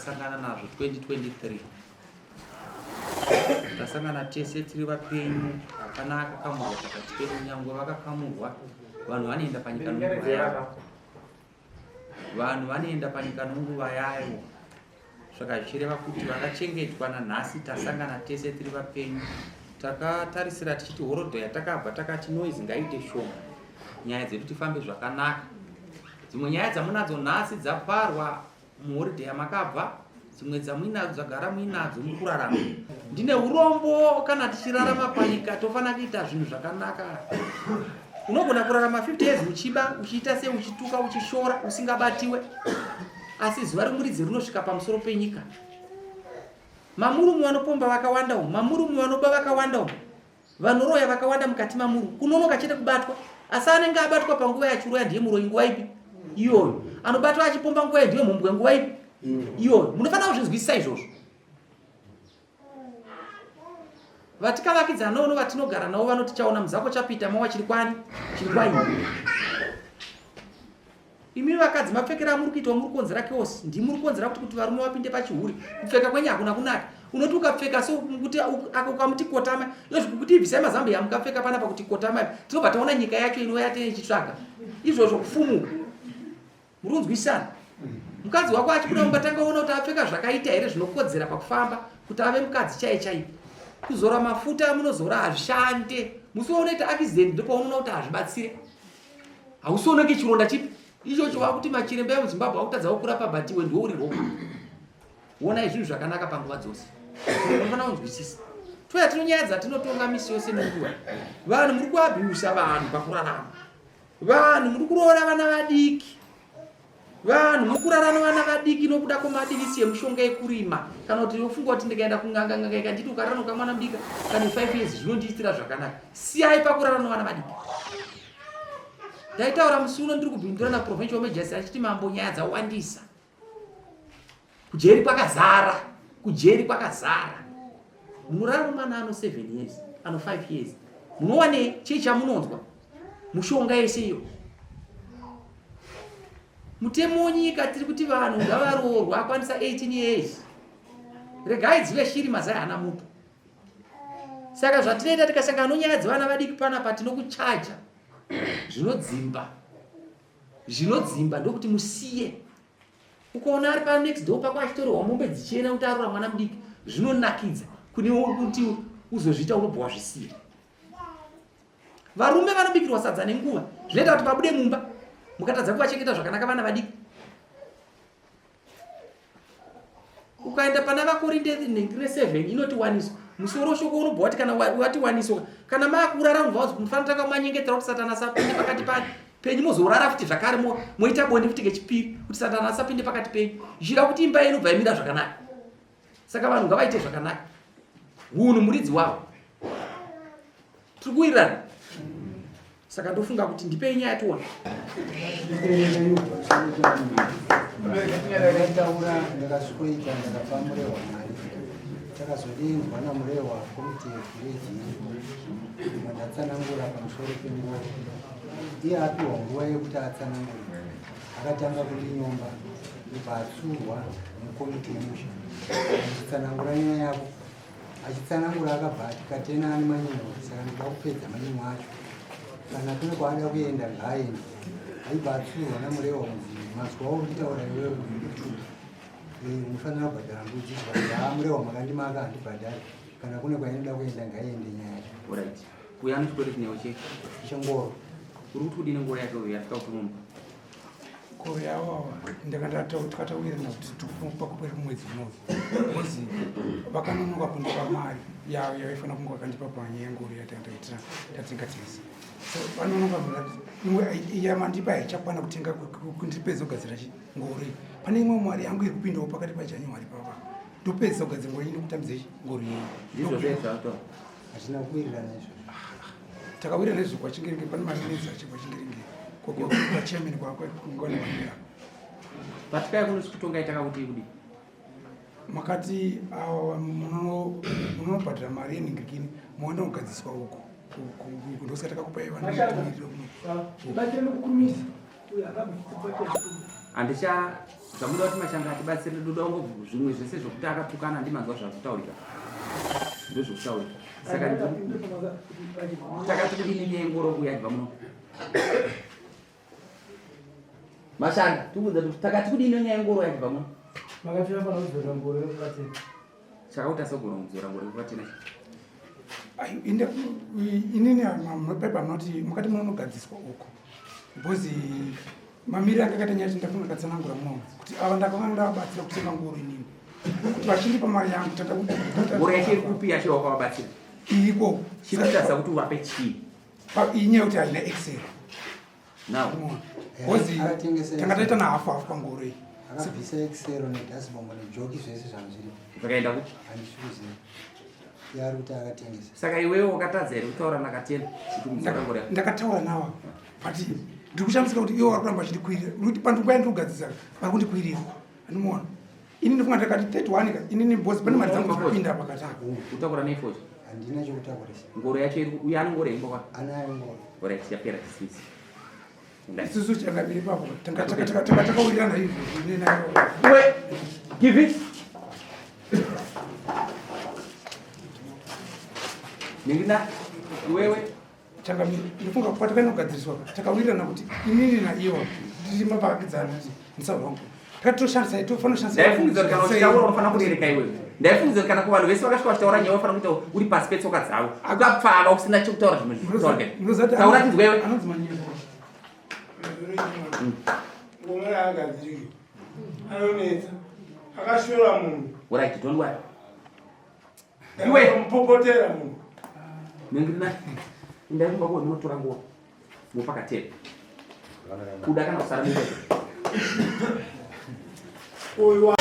Tasangana nazvo 2023 tasangana tese tiri vapenyu akanaka kamurwa pakati pedu Yangu vakakamurwa vanhu vanoenda panyika nenguva yavo vanhu vanoenda panyika nenguva yavo saka zvichireva kuti vakachengetwa nanhasi tasangana tese tiri vapenyu takatarisira tichiti horodho yatakabva takati noise ngaite shoma nyaya dzedu tifambe zvakanaka dzimwe nyaya dzamunadzo nhasi dzaparwa muhoridhe yamakabva dzimwe dzamuinadzo dzagara muinadzo mukurarama ndine urombo kana tichirarama panyika tofana kuita zvinhu zvakanaka unogona kurarama 50 years uchiba uchiita sei uchituka uchishora usingabatiwe asi zuva remuridzi rinosvika pamusoro penyika mamurumu vanopomba vakawanda umu mamurumu vanoba vakawanda umu vanoroya vakawanda mukati mamuru kunonoka chete kubatwa asi anenge abatwa panguva yachiroya ndiye muroyi nguva ipi iyoyo anobatwa achipomba nguva ndiye mhumbwe nguva ipi iyoyo munofanira kuzvinzwisisa izvozvo vatikavakidzana uno vatinogara navo vanotichaona muzako chapita mawa chiri kwani chiri kwaini imi vakadzi mapfekera muri kuita muri konzera chaos ndimuri konzera kuti varume vapinde pachihuri kupfeka kwenyu hakuna kunaka unoti ukapfeka so kuti akamuti kotama yozvikuti ibvisai mazambe yamukapfeka panapa kuti kotama tinobva taona nyika yacho inouya teichitsvaga izvozvo kufumuka muri kunzwisana mukadzi wako achikuda mubatanga ona kuti apfeka zvakaita here zvinokodzera pakufamba kuti ave mukadzi chaiye kuzora mafuta munozora hazvishande musiwonoita accident ndipo unoona kuti hazvibatsire hausioneki chironda chipi ichocho wakuti machiremba emuZimbabwe akutadza kurapa batiwe ndiwo uri ropa wona izvinhu zvakanaka panguva dzose unofanira kunzwisisa toya tinonyaya dzatinotonga misi yose nenguva vanhu muri kuabhiusa vanhu pakurarama vanhu muri kuroora vana vadiki vanhu muri kurarana vana vadiki nokuda kwemadivisi emushonga yekurima kana kuti ufunga kuti ndikaenda kunganga ikanditi ukararana kamwana mudika kana 5 years zvinondiitira zvakanaka siyai pakurarana vana vadiki ndaitaura musi uno ndiri kubhindura naprovincial majors achiti mambo nyaya dzawandisa kujeri kwakazara munorarana mwana ano 7 years ano 5 years munowane chii chamunonzwa mushonga yese iyo mutemo nyika tiri kuti vanhu ngavaroorwa akwanisa 18 years regai dzive shiri mazai hana muto saka zvatinoita tikasangana nonyaya dzevana vadiki panapa tinokuchaja zvinodzimba ndokuti musiye ukaona ari pa next door pako achitorwa mombe dzichena kuti arora mwana mudiki zvinonakidza kune kuti uzozviita unobva wazvisiya varume vanobikirwa sadza nenguva zvinoita kuti pabude mumba mukatadza kuvachengeta zvakanaka vana vadiki ukaenda pana vakorinde 7 inoti waniswa musoro shoko unobva wati kana wati waniswa kana makurara unobva mufanira takamwanyengetera kuti satana asapinde pakati penyu mozorara futi zvakare moita bonde futi kechipiri kuti satana asapinde pakati penyu zhira kuti imba yenu bva imira zvakanaka saka vanhu ngavaite zvakanaka Uno muridzi wavo. Tikuirana. Saka ndofunga kuti ndipe nyaya tuone. Ndakasvikoita ndakapamurewa mari. Takazodingwa namurewa komiti yevireji ndatsanangura pamusoro pengoro. Iye apiwa nguva yekuti atsanangure. Akatanga kundinyomba ndobva atsurwa nekomiti yemusha. Achitsanangura nyaya yako. Achitsanangura akabva atikatena ane manyimo, saka ndinoda kupedza manyimo acho. Kana kune kwaada kuenda ngaaende. Aibva atsurwa namurewa mudzivi. Mazwa urikutaura iwewe unofanira kubhadhara mbudzi murewa makandimaka handibhadhari. Kana kune kwainoda kuenda ngaiende nyaya yacho. Alright. Kuyani chitori chinewo cheki. Chengoro. Uri kuti udine ngoro yako yasvika kutumumba. Ngoro yawawa takatawirirana kuti tikupa kupera mwedzi unozi. Mwedzi vakanonoka kundipa mari yayo yaifana kunge vakandipa panyaya yengoro yataitaitira tatingatisa. So vanonoka yamandipa haichakwana kutenga kundipedza kugadzira ngoro iyi. Pane imwe mari yangu iri kupindawo pakati paJanuary papa. Ndopedza kugadzira ngoro iyi ndokutambidza ngoro iyi. Ndizvo zvezvato. Hatina kuwirirana izvo. Takawirirana izvo kwachingiringe pane maminitsi acho kwachingiringe. Kwa chairman kwa ngone wambira. Patika kunosvika kutonga takakuti kudi. Makati munobhadhara mari yenhingikini moenda kugadziswa uko. Ndosaka takakupa iva Andisha zvamuda kuti mashanga atibatsire dodongo zvimwe zvese zvokuti akatukana ndimanzwa zvakutaurika. Ndozvokutaurika. Saka takati kudini nengoro kuyabva muno. Mashanga tikuudza kuti takati kudini nyengoro yabva muno. Makafika pana kudzora ngoro yokupatena. Chakauta sogoro kudzora ngoro yokupatena. Inini mapepa munoti mukati munogadziswa uko. Because mamiri akakaita nyaya ndafuna katsanangura muno kuti ava ndakanga vabatsira kutenga ngoro inini. Kuti vachindipa mari yangu ngoro yake iri kupi yacho wakabatsira. Iko chinotaridza kuti wape chii. Inyaya kuti haina excel. Now Because tanga taita nahafu pangoro iyi. Akabvisa excel nedasibongo nejoki zvese zvangu zviripo. Vakaenda kuti handizvizivi. Yari kuti akatengesa. Saka iwewe wakatadza here kutaura nakatena ndakataura nawa but ndiri kushamisa kuti iwo vari kuramba vachindikwirira kuti pandukwai ndiri kugadzisa vari kundikwirira andimoona ini ndifunga ndakati 31 inini bosi pane mari dzangu dzikupinda pakati ako utakura neifocho handina chokutakurisa ngoro yacho uyo ane ngoro imba kwa anayo ngoro alright yapera dismiss isusu chakabiri papo takawirirana izvo nenayo give it Ningina wewe changa ndifunga patakaenda kugadziriswa takawirirana kuti inini naiwa ndiri mapakakidzana ndisavangu takatoshandisa itofana kushandisa ndaifungidzwa kana uchitaura unofana kurereka iwewe ndaifungidzwa kana kuvanhu vese vakasvika vachitaura nyaya unofana kuita uri pasi petsoka dzavo akapfava usina chekutaura zvimwe taura tinzwa iwe ngomwe agadzirike anonetsa akashora munhu right don't worry iwe mpopotera munhu Ningina ndaimba kwa notora ngoro mupakatena kuda kana kusara mwe oyo